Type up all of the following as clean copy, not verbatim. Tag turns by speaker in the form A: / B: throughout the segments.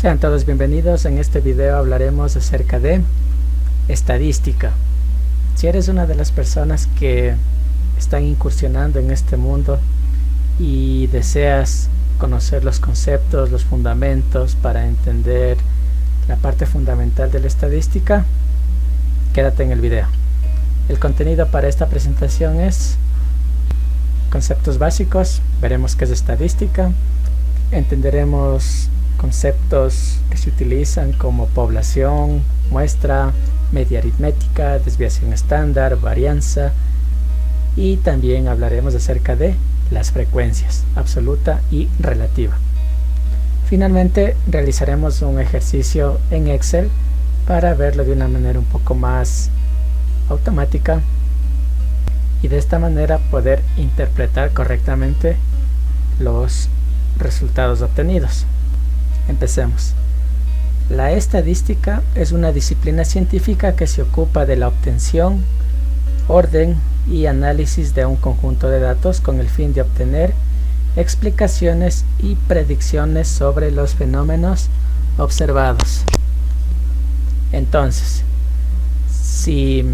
A: Sean todos bienvenidos. En este video hablaremos acerca de estadística. Si eres una de las personas que están incursionando en este mundo y deseas conocer los conceptos, los fundamentos para entender la parte fundamental de la estadística, quédate en el video. El contenido para esta presentación es conceptos básicos, veremos qué es estadística, entenderemos conceptos que se utilizan como población, muestra, media aritmética, desviación estándar, varianza, y también hablaremos acerca de las frecuencias, absoluta y relativa. Finalmente realizaremos un ejercicio en Excel para verlo de una manera un poco más automática y de esta manera poder interpretar correctamente los resultados obtenidos. Empecemos. La estadística es una disciplina científica que se ocupa de la obtención, orden y análisis de un conjunto de datos con el fin de obtener explicaciones y predicciones sobre los fenómenos observados. Entonces, si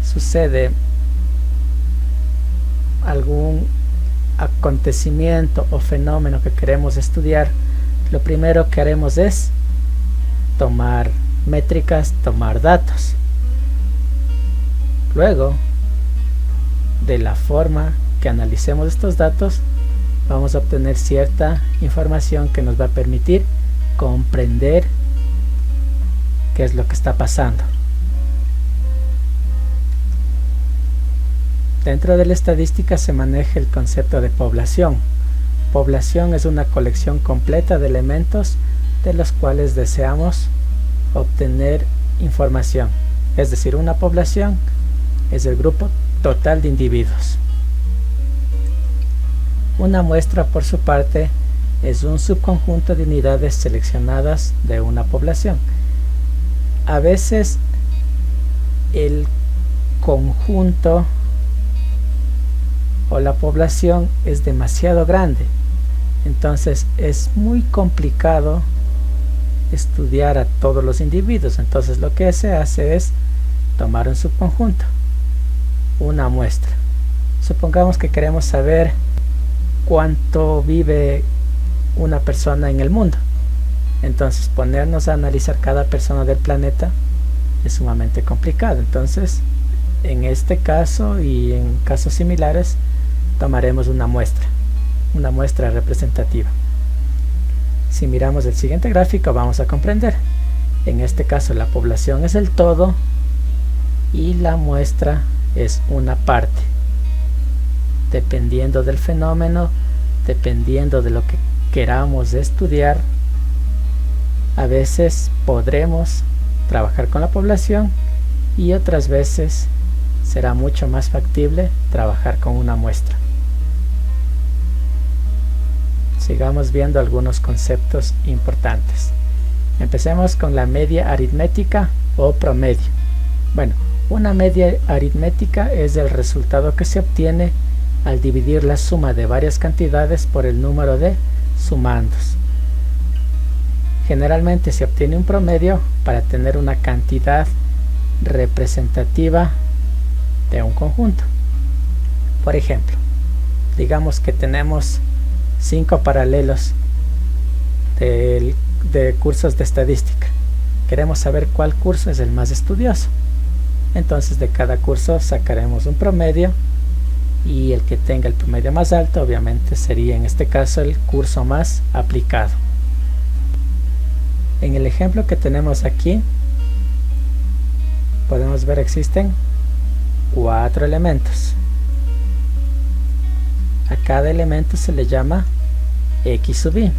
A: sucede algún acontecimiento o fenómeno que queremos estudiar, lo primero que haremos es tomar métricas, tomar datos. Luego, de la forma que analicemos estos datos, vamos a obtener cierta información que nos va a permitir comprender qué es lo que está pasando. Dentro de la estadística se maneja el concepto de población. Población es una colección completa de elementos de los cuales deseamos obtener información. Es decir, una población es el grupo total de individuos. Una muestra, por su parte, es un subconjunto de unidades seleccionadas de una población. A veces el conjunto o la población es demasiado grande, entonces es muy complicado estudiar a todos los individuos. Entonces lo que se hace es tomar un subconjunto, una muestra. Supongamos que queremos saber cuánto vive una persona en el mundo, entonces ponernos a analizar cada persona del planeta es sumamente complicado. Entonces en este caso y en casos similares tomaremos una muestra representativa. Si miramos el siguiente gráfico vamos a comprender. En este caso la población es el todo y la muestra es una parte. Dependiendo del fenómeno, dependiendo de lo que queramos estudiar, a veces podremos trabajar con la población y otras veces será mucho más factible trabajar con una muestra. Sigamos viendo algunos conceptos importantes. Empecemos con la media aritmética o promedio. Bueno, una media aritmética es el resultado que se obtiene al dividir la suma de varias cantidades por el número de sumandos. Generalmente se obtiene un promedio para tener una cantidad representativa de un conjunto. Por ejemplo, digamos que tenemos 5 paralelos de cursos de estadística. Queremos saber cuál curso es el más estudioso. Entonces de cada curso sacaremos un promedio y el que tenga el promedio más alto obviamente sería en este caso el curso más aplicado. En el ejemplo que tenemos aquí podemos ver existen 4 elementos. A cada elemento se le llama x sub i.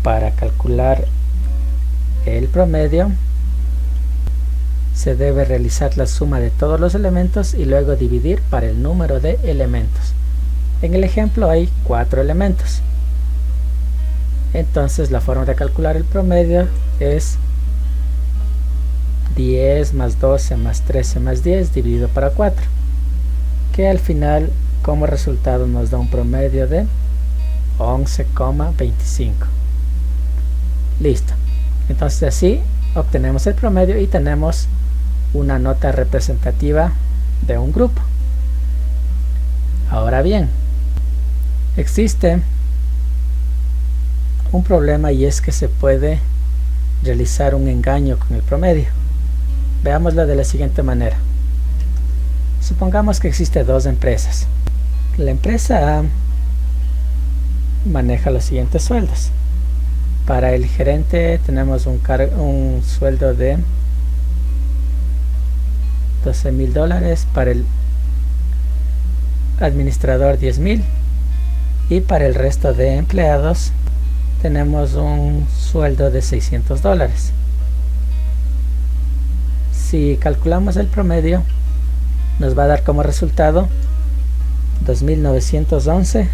A: Para calcular el promedio se debe realizar la suma de todos los elementos y luego dividir para el número de elementos. En el ejemplo hay 4 elementos. Entonces la forma de calcular el promedio es 10 más 12 más 13 más 10 dividido para 4, que al final como resultado nos da un promedio de 11,25. Listo. Entonces así obtenemos el promedio y tenemos una nota representativa de un grupo. Ahora bien, existe un problema, y es que se puede realizar un engaño con el promedio. Veámoslo de la siguiente manera. Supongamos que existe dos empresas. La empresa A maneja los siguientes sueldos. Para el gerente tenemos un sueldo de $12,000, para el administrador 10,000, y para el resto de empleados tenemos un sueldo de $600. Si calculamos el promedio, nos va a dar como resultado $2,911.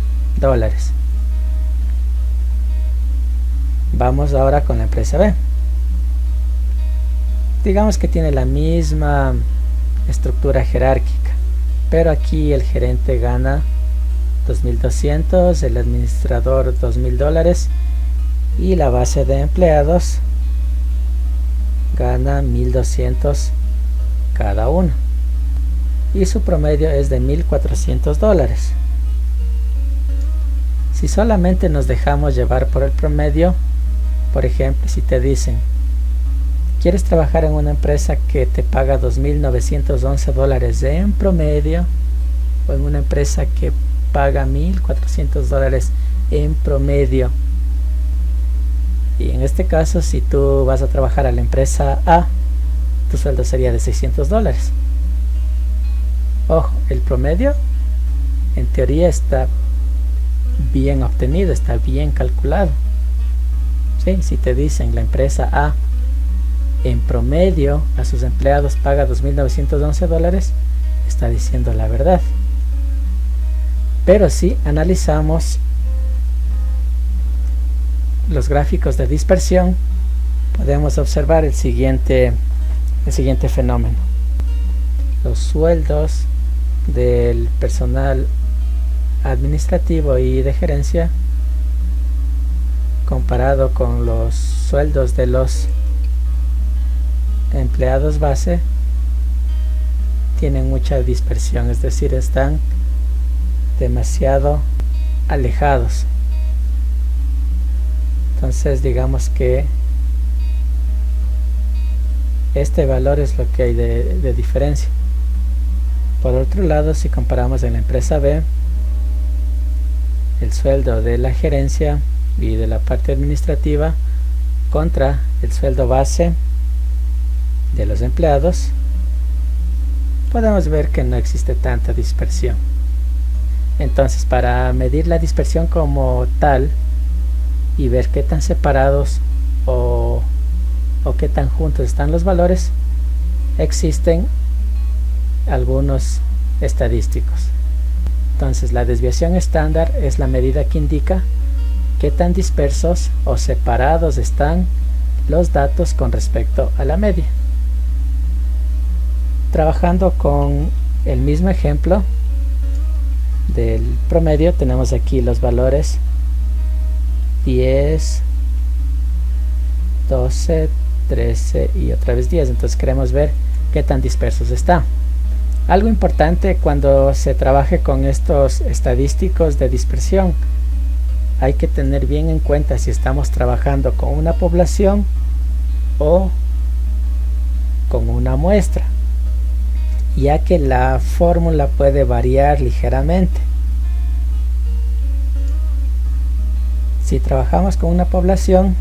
A: Vamos ahora con la empresa B. Digamos que tiene la misma estructura jerárquica, pero aquí el gerente gana $2,200, el administrador $2,000 y la base de empleados gana $1,200 cada uno, y su promedio es de $1,400. Si solamente nos dejamos llevar por el promedio, por ejemplo, si te dicen: ¿quieres trabajar en una empresa que te paga $2,911 en promedio, o en una empresa que paga $1,400 en promedio? Y en este caso, si tú vas a trabajar a la empresa A, tu sueldo sería de $600. Ojo, el promedio en teoría está bien obtenido, está bien calculado. ¿Sí? Si te dicen la empresa A en promedio a sus empleados paga $2,911, está diciendo la verdad. Pero si analizamos los gráficos de dispersión, podemos observar el siguiente fenómeno. Los sueldos del personal administrativo y de gerencia comparado con los sueldos de los empleados base tienen mucha dispersión, es decir, están demasiado alejados. Entonces digamos que este valor es lo que hay de diferencia. Por otro lado, si comparamos en la empresa B el sueldo de la gerencia y de la parte administrativa contra el sueldo base de los empleados, podemos ver que no existe tanta dispersión. Entonces, para medir la dispersión como tal y ver qué tan separados o qué tan juntos están los valores, existen algunos estadísticos. Entonces, la desviación estándar es la medida que indica qué tan dispersos o separados están los datos con respecto a la media. Trabajando con el mismo ejemplo del promedio, tenemos aquí los valores 10, 12, 13 y otra vez 10. Entonces queremos ver qué tan dispersos está. Algo importante cuando se trabaje con estos estadísticos de dispersión, hay que tener bien en cuenta si estamos trabajando con una población o con una muestra, ya que la fórmula puede variar ligeramente. Si trabajamos con una población,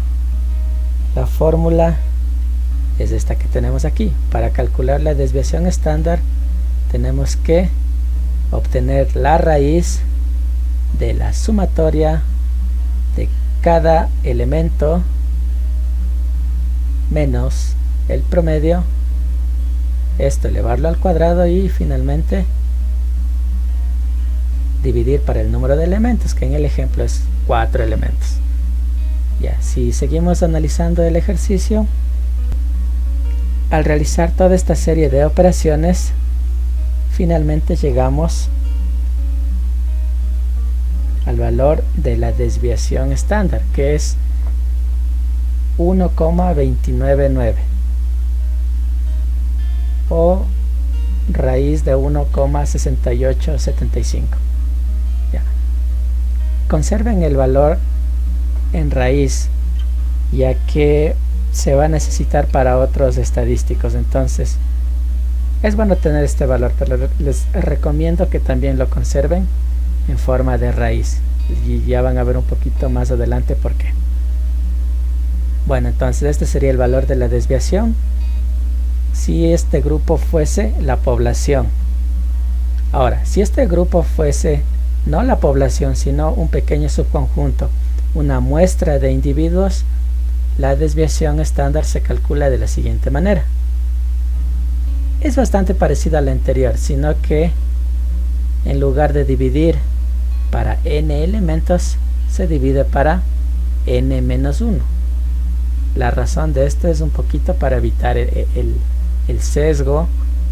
A: la fórmula es esta que tenemos aquí. Para calcular la desviación estándar, tenemos que obtener la raíz de la sumatoria de cada elemento menos el promedio, esto elevarlo al cuadrado y finalmente dividir para el número de elementos, que en el ejemplo es 4 elementos. Ya, si seguimos analizando el ejercicio, al realizar toda esta serie de operaciones, finalmente llegamos al valor de la desviación estándar, que es 1,299 o raíz de 1,6875. Ya. Conserven el valor en raíz, ya que se va a necesitar para otros estadísticos. Entonces es bueno tener este valor, pero les recomiendo que también lo conserven en forma de raíz, y ya van a ver un poquito más adelante por qué. Bueno, entonces este sería el valor de la desviación si este grupo fuese la población. Ahora, si este grupo fuese no la población, sino un pequeño subconjunto, una muestra de individuos, la desviación estándar se calcula de la siguiente manera. Es bastante parecida a la anterior, sino que en lugar de dividir para n elementos, se divide para n-1. La razón de esto es un poquito para evitar el sesgo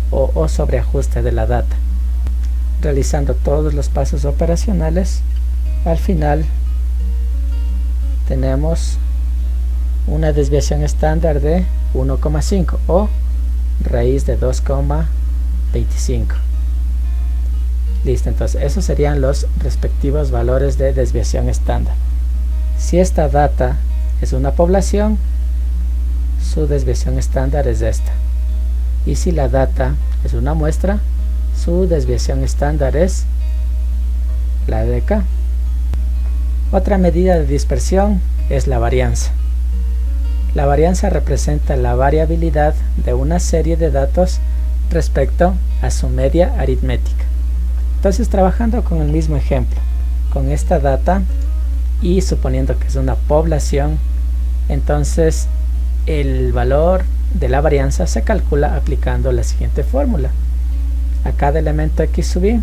A: o sobreajuste de la data. Realizando todos los pasos operacionales, al final tenemos una desviación estándar de 1,5 o raíz de 2,25. Listo, entonces esos serían los respectivos valores de desviación estándar. Si esta data es una población, su desviación estándar es esta. Y si la data es una muestra, su desviación estándar es la de acá. Otra medida de dispersión es la varianza. La varianza representa la variabilidad de una serie de datos respecto a su media aritmética. Entonces, trabajando con el mismo ejemplo, con esta data y suponiendo que es una población, entonces el valor de la varianza se calcula aplicando la siguiente fórmula. A cada elemento x sub i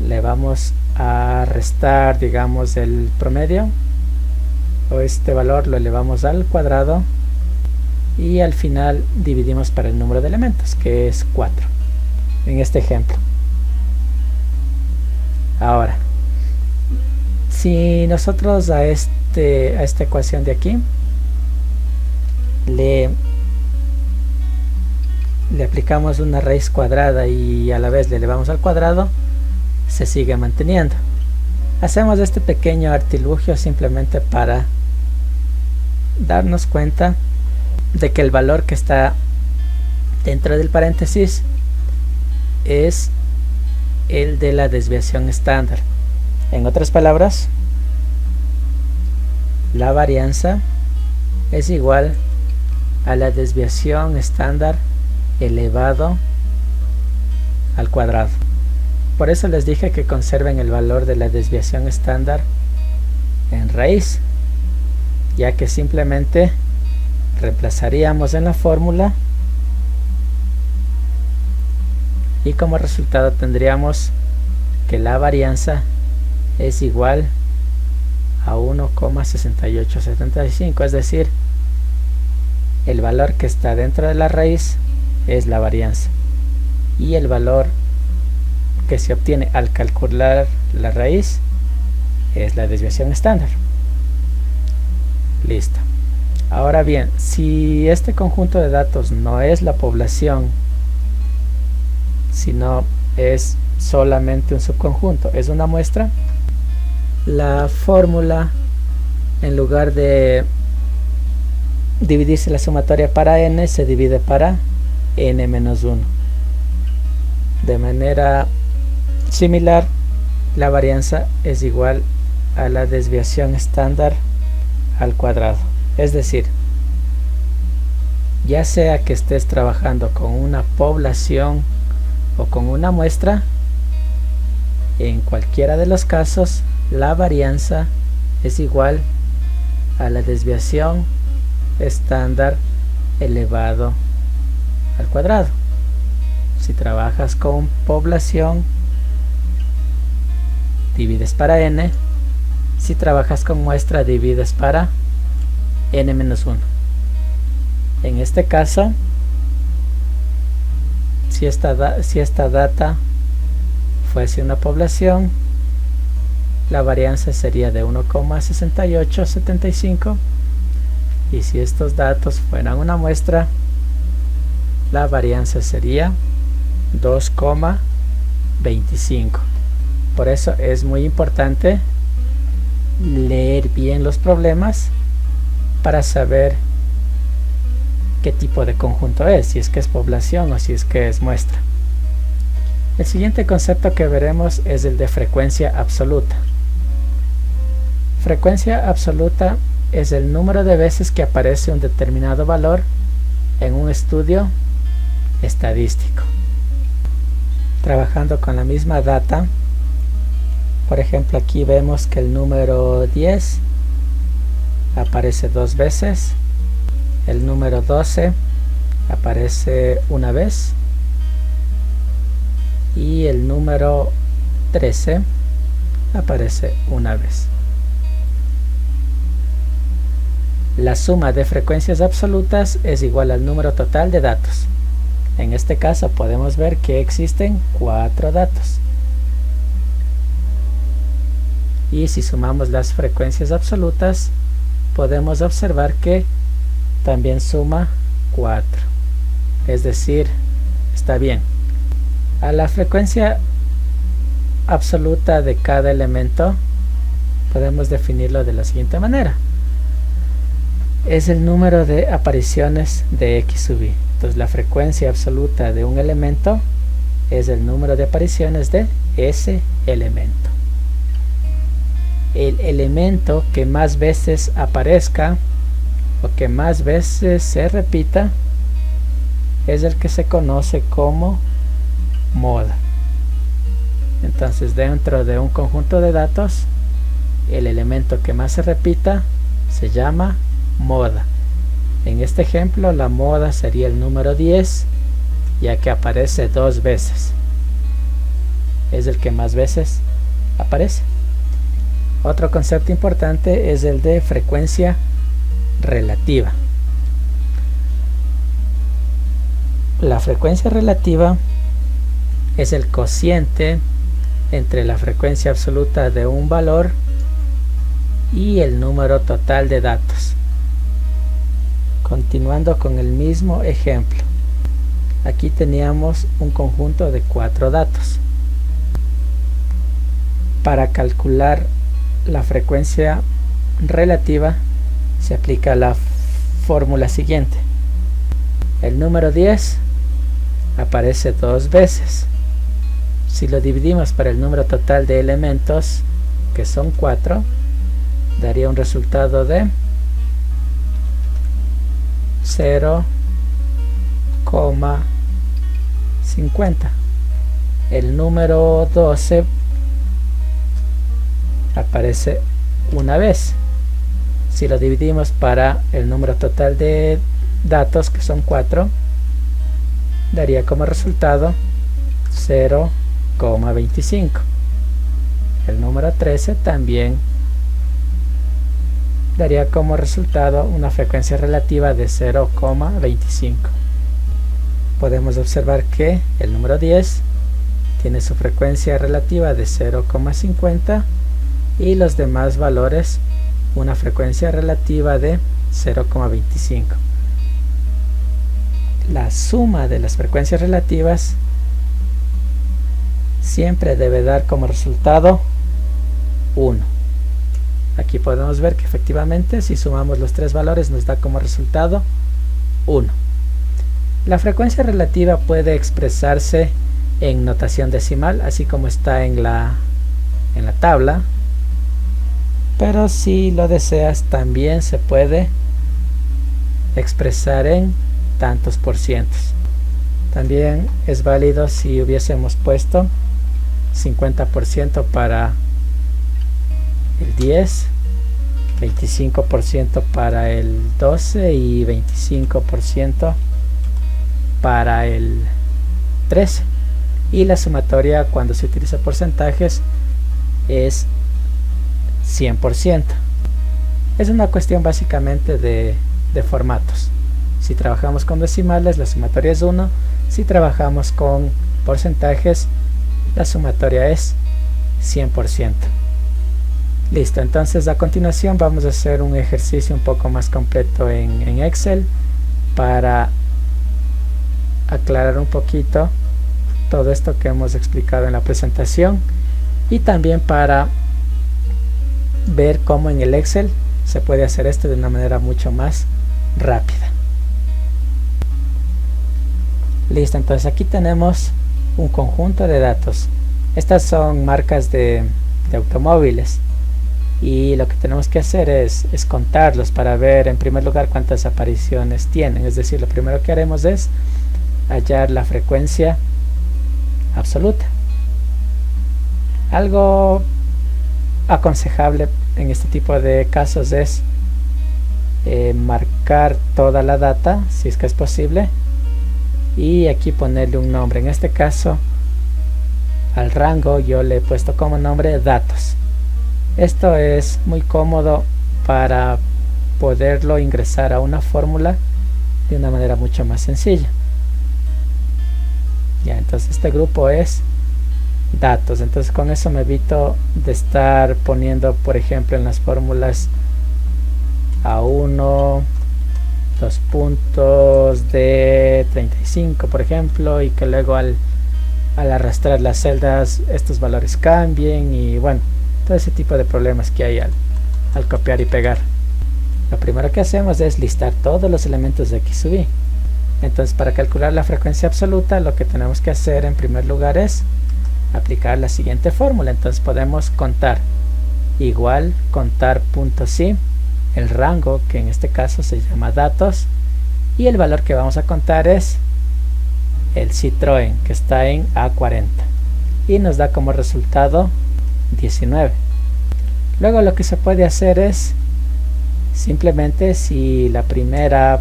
A: le vamos a restar, digamos, el promedio, o este valor lo elevamos al cuadrado, y al final dividimos para el número de elementos, que es 4 en este ejemplo. Ahora, si nosotros a esta ecuación de aquí le aplicamos una raíz cuadrada y a la vez le elevamos al cuadrado, se sigue manteniendo. Hacemos este pequeño artilugio simplemente para darnos cuenta de que el valor que está dentro del paréntesis es el de la desviación estándar. En otras palabras, la varianza es igual a la desviación estándar elevado al cuadrado. Por eso les dije que conserven el valor de la desviación estándar en raíz, ya que simplemente reemplazaríamos en la fórmula y como resultado tendríamos que la varianza es igual a 1,6875, es decir, el valor que está dentro de la raíz es la varianza y el valor que se obtiene al calcular la raíz es la desviación estándar. Listo. Ahora bien, si este conjunto de datos no es la población, sino es solamente un subconjunto, es una muestra, la fórmula, en lugar de dividirse la sumatoria para n, se divide para n-1. De manera similar, la varianza es igual a la desviación estándar al cuadrado. Es decir, ya sea que estés trabajando con una población o con una muestra, en cualquiera de los casos la varianza es igual a la desviación estándar elevado al cuadrado. Si trabajas con población, divides para n. Si trabajas con muestra, divides para n-1. En este caso, si esta data fuese una población, la varianza sería de 1,6875, y si estos datos fueran una muestra, la varianza sería 2,25. Por eso es muy importante leer bien los problemas para saber qué tipo de conjunto es, si es que es población o si es que es muestra. El siguiente concepto que veremos es el de frecuencia absoluta. Frecuencia absoluta es el número de veces que aparece un determinado valor en un estudio estadístico. Trabajando con la misma data, por ejemplo, aquí vemos que el número 10 aparece 2 veces, el número 12 aparece una vez y el número 13 aparece una vez. La suma de frecuencias absolutas es igual al número total de datos. En este caso podemos ver que existen 4 datos. Y si sumamos las frecuencias absolutas, podemos observar que también suma 4. Es decir, está bien. A la frecuencia absoluta de cada elemento podemos definirlo de la siguiente manera. Es el número de apariciones de X sub i. Entonces la frecuencia absoluta de un elemento es el número de apariciones de ese elemento. El elemento que más veces aparezca o que más veces se repita es el que se conoce como moda. Entonces, dentro de un conjunto de datos, el elemento que más se repita se llama moda. En este ejemplo, la moda sería el número 10, ya que aparece 2 veces. Es el que más veces aparece. Otro concepto importante es el de frecuencia relativa. La frecuencia relativa es el cociente entre la frecuencia absoluta de un valor y el número total de datos. Continuando con el mismo ejemplo, aquí teníamos un conjunto de 4 datos. Para calcular la frecuencia relativa se aplica la fórmula siguiente. El número 10 aparece 2 veces. Si lo dividimos para el número total de elementos, que son 4, daría un resultado de 0,50. El número 12 aparece una vez. Si lo dividimos para el número total de datos, que son 4, daría como resultado 0,25. El número 13 también daría como resultado una frecuencia relativa de 0,25. Podemos observar que el número 10 tiene su frecuencia relativa de 0,50 y los demás valores una frecuencia relativa de 0,25. La suma de las frecuencias relativas siempre debe dar como resultado 1. Aquí podemos ver que efectivamente si sumamos los 3 valores nos da como resultado 1. La frecuencia relativa puede expresarse en notación decimal, así como está en la tabla, pero si lo deseas también se puede expresar en tantos por cientos. También es válido si hubiésemos puesto 50% para el 10, 25% para el 12 y 25% para el 13. Y la sumatoria, cuando se utiliza porcentajes, es 100%. Es una cuestión básicamente de formatos. Si trabajamos con decimales, la sumatoria es 1. Si trabajamos con porcentajes, la sumatoria es 100%. Listo, entonces a continuación vamos a hacer un ejercicio un poco más completo en Excel para aclarar un poquito todo esto que hemos explicado en la presentación y también para ver cómo en el Excel se puede hacer esto de una manera mucho más rápida. Listo, entonces aquí tenemos un conjunto de datos. Estas son marcas de automóviles y lo que tenemos que hacer es contarlos para ver en primer lugar cuántas apariciones tienen. Es decir, lo primero que haremos es hallar la frecuencia absoluta. Algo aconsejable en este tipo de casos es marcar toda la data si es que es posible y aquí ponerle un nombre. En este caso al rango yo le he puesto como nombre datos. Esto es muy cómodo para poderlo ingresar a una fórmula de una manera mucho más sencilla. Ya, entonces este grupo es datos. Entonces con eso me evito de estar poniendo, por ejemplo, en las fórmulas A1 2 puntos de 35, por ejemplo, y que luego al arrastrar las celdas estos valores cambien y bueno, todo ese tipo de problemas que hay al copiar y pegar. Lo primero que hacemos es listar todos los elementos de X sub Y. Entonces para calcular la frecuencia absoluta lo que tenemos que hacer en primer lugar es aplicar la siguiente fórmula. Entonces podemos contar igual contar punto si, el rango que en este caso se llama datos y el valor que vamos a contar es el Citroën que está en A40 y nos da como resultado 19. Luego lo que se puede hacer es simplemente, si la primera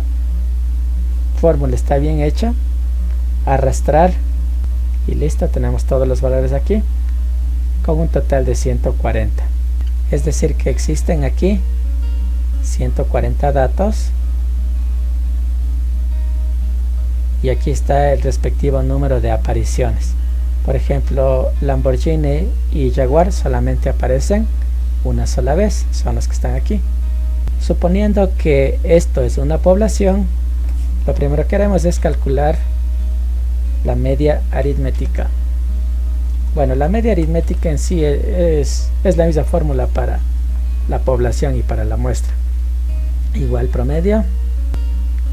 A: fórmula está bien hecha, arrastrar y listo, tenemos todos los valores aquí con un total de 140. Es decir que existen aquí 140 datos y aquí está el respectivo número de apariciones. Por ejemplo, Lamborghini y Jaguar solamente aparecen una sola vez, son los que están aquí. Suponiendo que esto es una población, lo primero que haremos es calcular la media aritmética. Bueno, la media aritmética en sí es la misma fórmula para la población y para la muestra. Igual promedio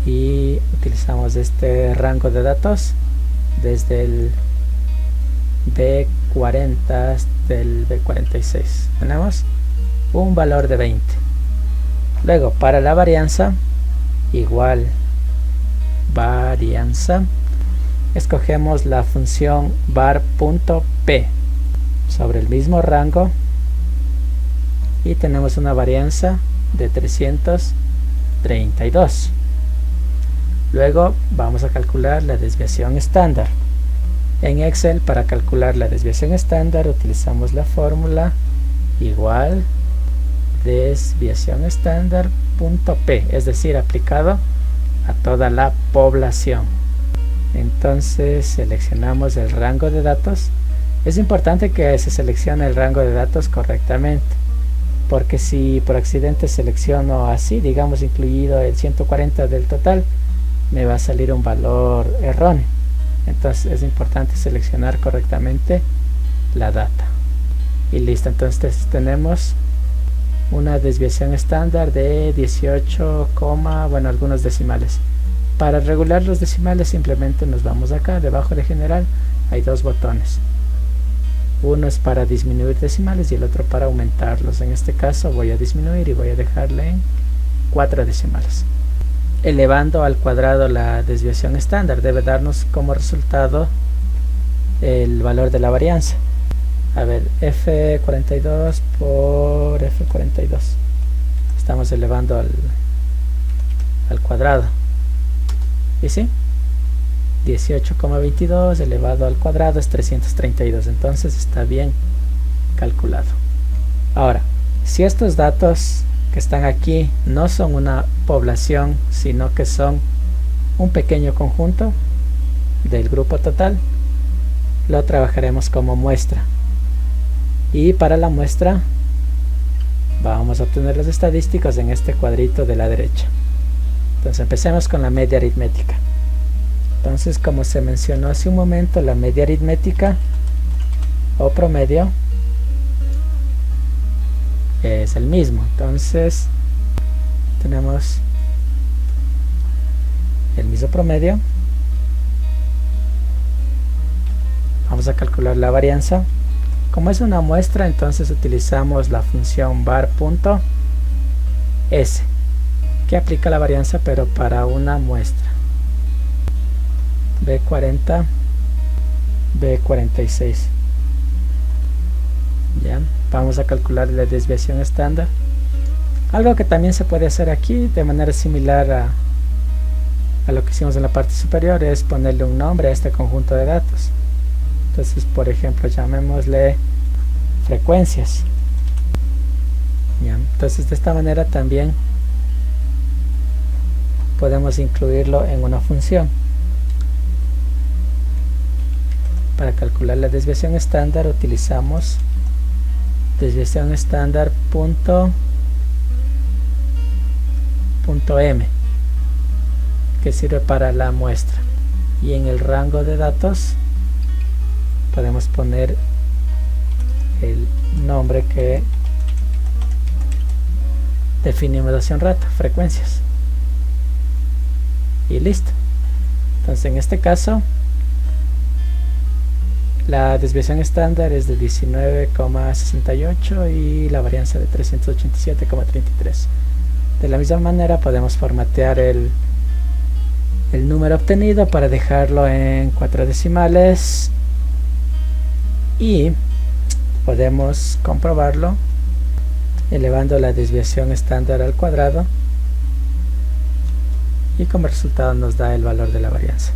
A: y utilizamos este rango de datos desde el B40 hasta el B46. Tenemos un valor de 20. Luego para la varianza, igual varianza, escogemos la función var.p sobre el mismo rango y tenemos una varianza de 332. Luego vamos a calcular la desviación estándar. En Excel, para calcular la desviación estándar utilizamos la fórmula igual desviación estándar.p, es decir, aplicado a toda la población. Entonces seleccionamos el rango de datos. Es importante que se seleccione el rango de datos correctamente, porque si por accidente selecciono así, digamos incluido el 140 del total, me va a salir un valor erróneo. Entonces es importante seleccionar correctamente la data y listo. Entonces tenemos una desviación estándar de 18, bueno, algunos decimales. Para regular los decimales simplemente nos vamos acá, debajo de general hay dos botones. Uno es para disminuir decimales y el otro para aumentarlos. En este caso voy a disminuir y voy a dejarle en 4 decimales. Elevando al cuadrado la desviación estándar debe darnos como resultado el valor de la varianza. A ver, F42 por F42. Estamos elevando al cuadrado. ¿Y sí? 18,22 elevado al cuadrado es 332. Entonces está bien calculado. Ahora, si estos datos que están aquí no son una población, sino que son un pequeño conjunto del grupo total, lo trabajaremos como muestra. Y para la muestra vamos a obtener las estadísticas en este cuadrito de la derecha. Entonces empecemos con la media aritmética. Entonces, como se mencionó hace un momento, la media aritmética o promedio es el mismo. Entonces tenemos el mismo promedio. Vamos a calcular la varianza. Como es una muestra, entonces utilizamos la función var.s, que aplica la varianza pero para una muestra. B40, B46. Ya, vamos a calcular la desviación estándar. Algo que también se puede hacer aquí de manera similar a lo que hicimos en la parte superior es ponerle un nombre a este conjunto de datos. Entonces, por ejemplo, llamémosle frecuencias. ¿Ya? Entonces, de esta manera también podemos incluirlo en una función. Para calcular la desviación estándar utilizamos desviación estándar punto m, que sirve para la muestra, y en el rango de datos podemos poner el nombre que definimos hace un rato, frecuencias, y listo. Entonces en este caso la desviación estándar es de 19,68 y la varianza de 387,33. De la misma manera podemos formatear el número obtenido para dejarlo en 4 decimales y podemos comprobarlo elevando la desviación estándar al cuadrado, y como resultado nos da el valor de la varianza.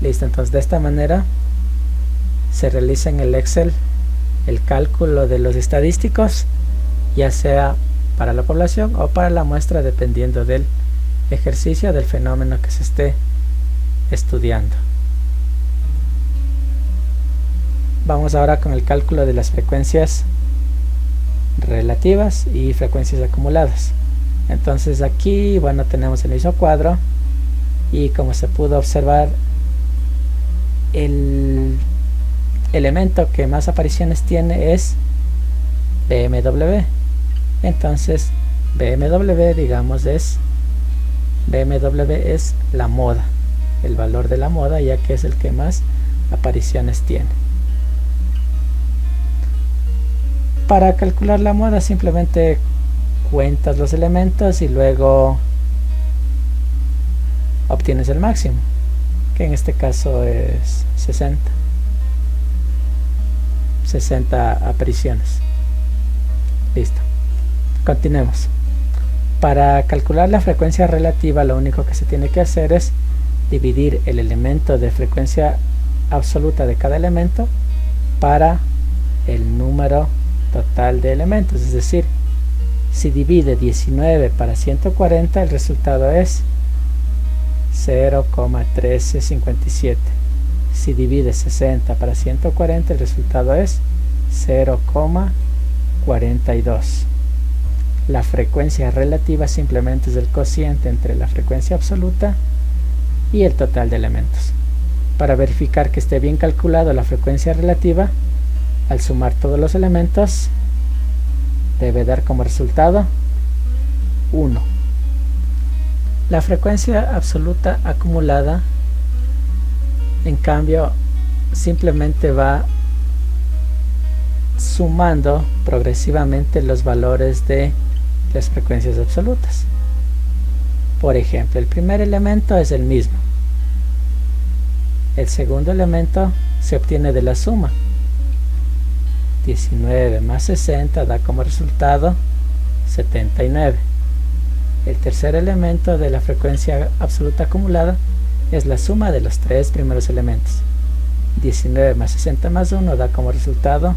A: Listo, entonces de esta manera se realiza en el Excel el cálculo de los estadísticos, ya sea para la población o para la muestra, dependiendo del ejercicio del fenómeno que se esté estudiando. Vamos ahora con el cálculo de las frecuencias relativas y frecuencias acumuladas. Entonces aquí, bueno, tenemos el mismo cuadro, y como se pudo observar, el elemento que más apariciones tiene es BMW. Entonces BMW, digamos, BMW es la moda, el valor de la moda, ya que es el que más apariciones tiene. Para calcular la moda simplemente cuentas los elementos y luego obtienes el máximo, que en este caso es 60 apariciones. Listo, continuemos. Para calcular la frecuencia relativa, lo único que se tiene que hacer es dividir el elemento de frecuencia absoluta de cada elemento para el número total de elementos. Es decir, si divide 19 para 140, el resultado es 0,1357. Si divide 60 para 140, el resultado es 0,42. La frecuencia relativa simplemente es el cociente entre la frecuencia absoluta y el total de elementos. Para verificar que esté bien calculado la frecuencia relativa, al sumar todos los elementos debe dar como resultado 1. La frecuencia absoluta acumulada, en cambio, simplemente va sumando progresivamente los valores de las frecuencias absolutas. Por ejemplo, el primer elemento es el mismo. El segundo elemento se obtiene de la suma. 19 más 60 da como resultado 79. El tercer elemento de la frecuencia absoluta acumulada es la suma de los tres primeros elementos. 19 más 60 más 1 da como resultado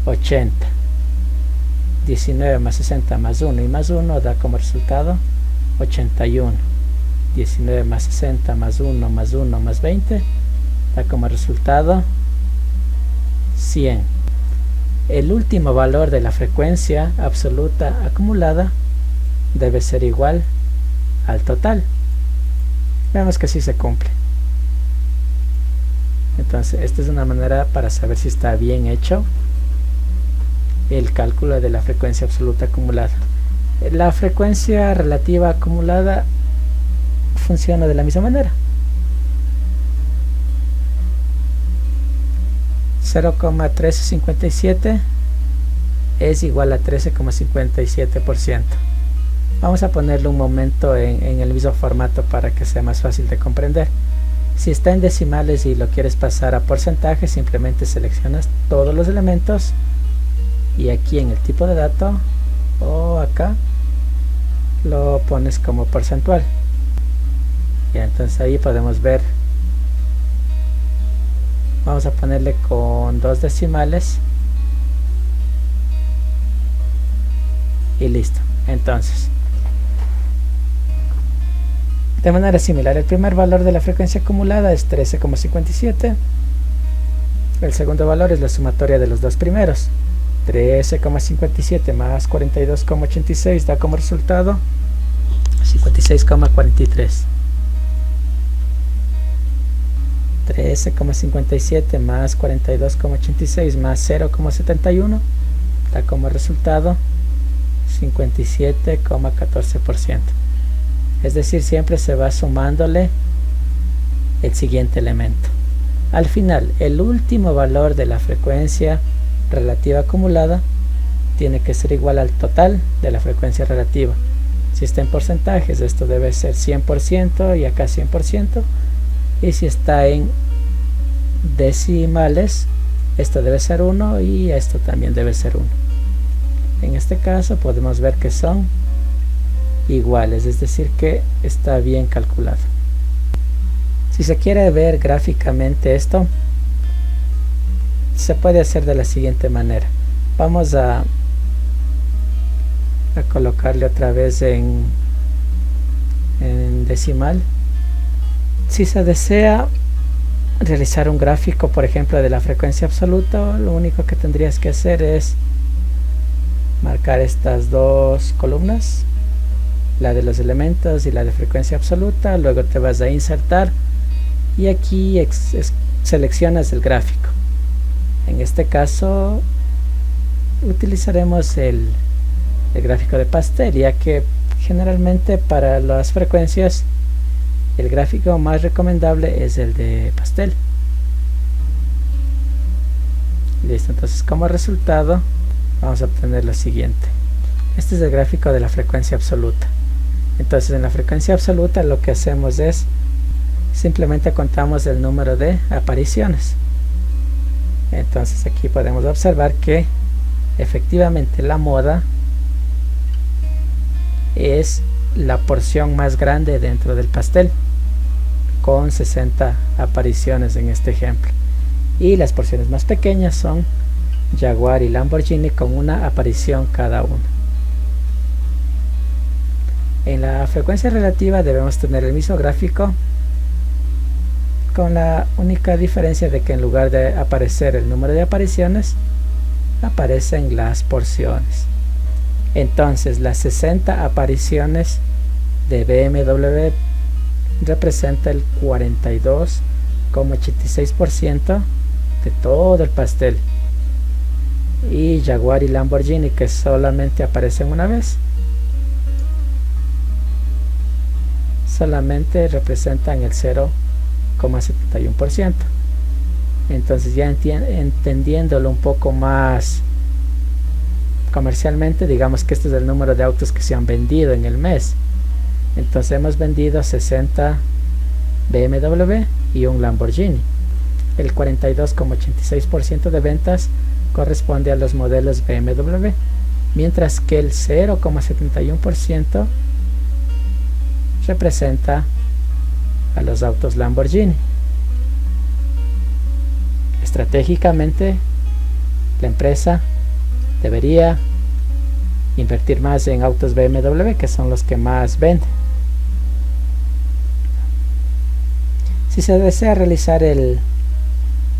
A: 80. 19 más 60 más 1 y más 1 da como resultado 81. 19 más 60 más 1 más 1 más 20 da como resultado 100. el último valor de la frecuencia absoluta acumulada debe ser igual al total. Veamos que sí se cumple. Entonces esta es una manera para saber si está bien hecho el cálculo de la frecuencia absoluta acumulada. La frecuencia relativa acumulada funciona de la misma manera. 0,1357 es igual a 13,57%. Vamos a ponerlo un momento en el mismo formato para que sea más fácil de comprender. Si está en decimales y lo quieres pasar a porcentaje, simplemente seleccionas todos los elementos y aquí en el tipo de dato o acá lo pones como porcentual. Y entonces ahí podemos ver. Vamos a ponerle con 2 decimales y listo. Entonces, de manera similar, el primer valor de la frecuencia acumulada es 13,57. El segundo valor es la sumatoria de los dos primeros. 13,57 más 42,86 da como resultado 56,43. 13,57 más 42,86 más 0,71 da como resultado 57,14%. Es decir, siempre se va sumándole el siguiente elemento. Al final, el último valor de la frecuencia relativa acumulada tiene que ser igual al total de la frecuencia relativa. Si está en porcentajes, esto debe ser 100% y acá 100%. Y si está en decimales, esto debe ser 1 y esto también debe ser 1. En este caso podemos ver que son iguales, es decir que está bien calculado. Si se quiere ver gráficamente esto, se puede hacer de la siguiente manera. Vamos a colocarle otra vez en decimal. Si se desea realizar un gráfico, por ejemplo, de la frecuencia absoluta, lo único que tendrías que hacer es marcar estas dos columnas, la de los elementos y la de frecuencia absoluta. Luego te vas a insertar y aquí seleccionas el gráfico. En este caso utilizaremos el gráfico de pastel, ya que generalmente para las frecuencias el gráfico más recomendable es el de pastel. Listo, entonces como resultado vamos a obtener lo siguiente. Este es el gráfico de la frecuencia absoluta. Entonces en la frecuencia absoluta lo que hacemos es simplemente contamos el número de apariciones. Entonces aquí podemos observar que efectivamente la moda es la porción más grande dentro del pastel, con 60 apariciones en este ejemplo, y las porciones más pequeñas son Jaguar y Lamborghini con una aparición cada uno. En la frecuencia relativa debemos tener el mismo gráfico, con la única diferencia de que en lugar de aparecer el número de apariciones, aparecen las porciones. Entonces las 60 apariciones de BMW representa el 42,86% de todo el pastel, y Jaguar y Lamborghini, que solamente aparecen una vez, solamente representan el 0,71%. Entonces ya entendiéndolo un poco más comercialmente, digamos que este es el número de autos que se han vendido en el mes. Entonces hemos vendido 60 BMW y un Lamborghini. El 42,86% de ventas corresponde a los modelos BMW, mientras que el 0,71% representa a los autos Lamborghini. Estratégicamente, la empresa debería invertir más en autos BMW, que son los que más venden. Si se desea realizar el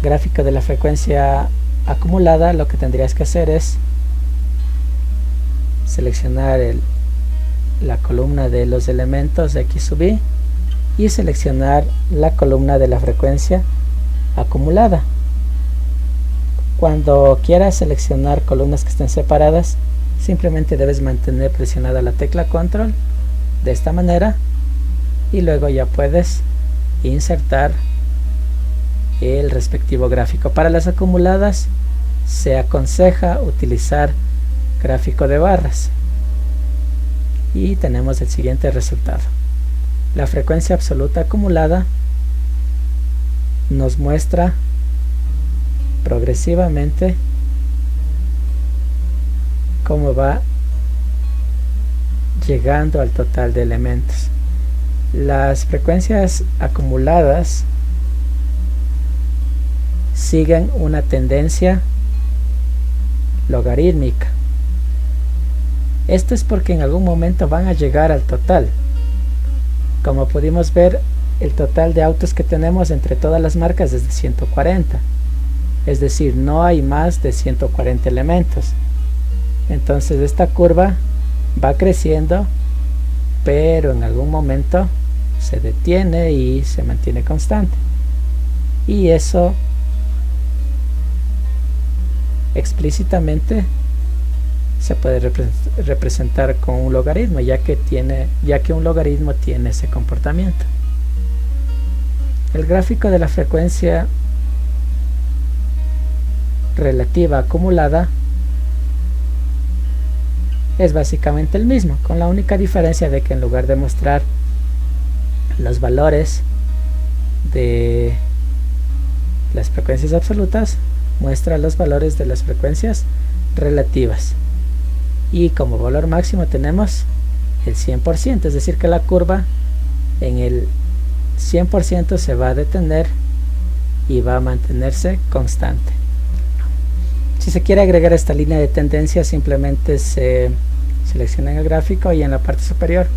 A: gráfico de la frecuencia acumulada, lo que tendrías que hacer es seleccionar la columna de los elementos de X sub I y seleccionar la columna de la frecuencia acumulada. Cuando quieras seleccionar columnas que estén separadas, simplemente debes mantener presionada la tecla control de esta manera y luego ya puedes insertar el respectivo gráfico. Para las acumuladas se aconseja utilizar gráfico de barras y tenemos el siguiente resultado. La frecuencia absoluta acumulada nos muestra progresivamente cómo va llegando al total de elementos. Las frecuencias acumuladas siguen una tendencia logarítmica. Esto es porque en algún momento van a llegar al total. Como pudimos ver, el total de autos que tenemos entre todas las marcas es de 140. Es decir, no hay más de 140 elementos. Entonces esta curva va creciendo, pero en algún momento se detiene y se mantiene constante. Y eso explícitamente se puede representar con un logaritmo, ya que un logaritmo tiene ese comportamiento. El gráfico de la frecuencia relativa acumulada es básicamente el mismo, con la única diferencia de que en lugar de mostrar los valores de las frecuencias absolutas, muestra los valores de las frecuencias relativas. Y como valor máximo tenemos el 100%, es decir que la curva en el 100% se va a detener y va a mantenerse constante. Si se quiere agregar esta línea de tendencia, simplemente se selecciona en el gráfico y en la parte superior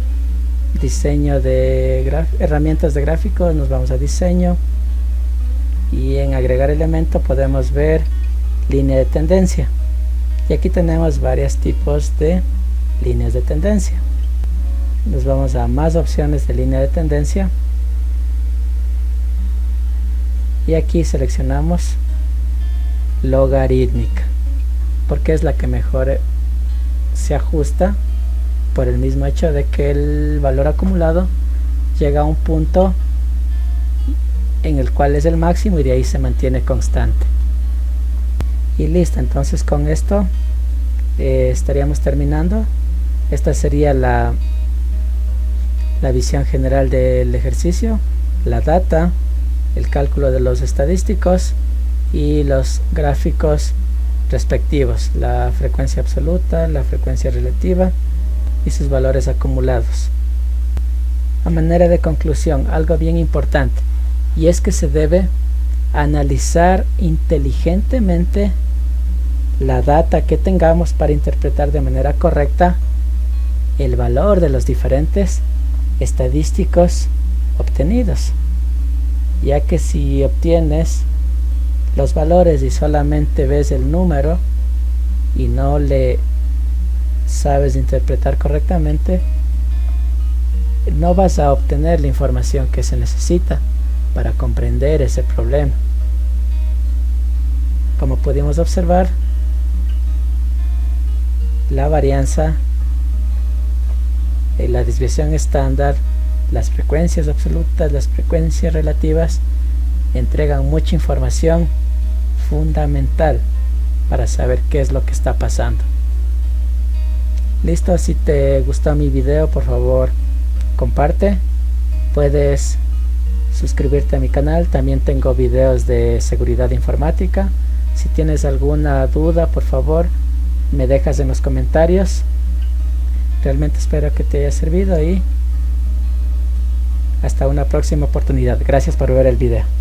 A: diseño de herramientas de gráficos, nos vamos a diseño y en agregar elemento podemos ver línea de tendencia. Y aquí tenemos varios tipos de líneas de tendencia. Nos vamos a más opciones de línea de tendencia y aquí seleccionamos logarítmica porque es la que mejor se ajusta por el mismo hecho de que el valor acumulado llega a un punto en el cual es el máximo y de ahí se mantiene constante. Y listo, entonces con esto estaríamos terminando. Esta sería la visión general del ejercicio, la data, el cálculo de los estadísticos y los gráficos respectivos, la frecuencia absoluta, la frecuencia relativa y sus valores acumulados. A manera de conclusión, algo bien importante, y es que se debe analizar inteligentemente la data que tengamos para interpretar de manera correcta el valor de los diferentes estadísticos obtenidos, ya que si obtienes los valores y solamente ves el número y no le sabes interpretar correctamente, no vas a obtener la información que se necesita para comprender ese problema. Como pudimos observar, la varianza, la desviación estándar, las frecuencias absolutas, las frecuencias relativas entregan mucha información fundamental para saber qué es lo que está pasando. Listo, si te gustó mi video, por favor comparte, puedes suscribirte a mi canal, también tengo videos de seguridad informática. Si tienes alguna duda, por favor me dejas en los comentarios. Realmente espero que te haya servido y hasta una próxima oportunidad. Gracias por ver el video.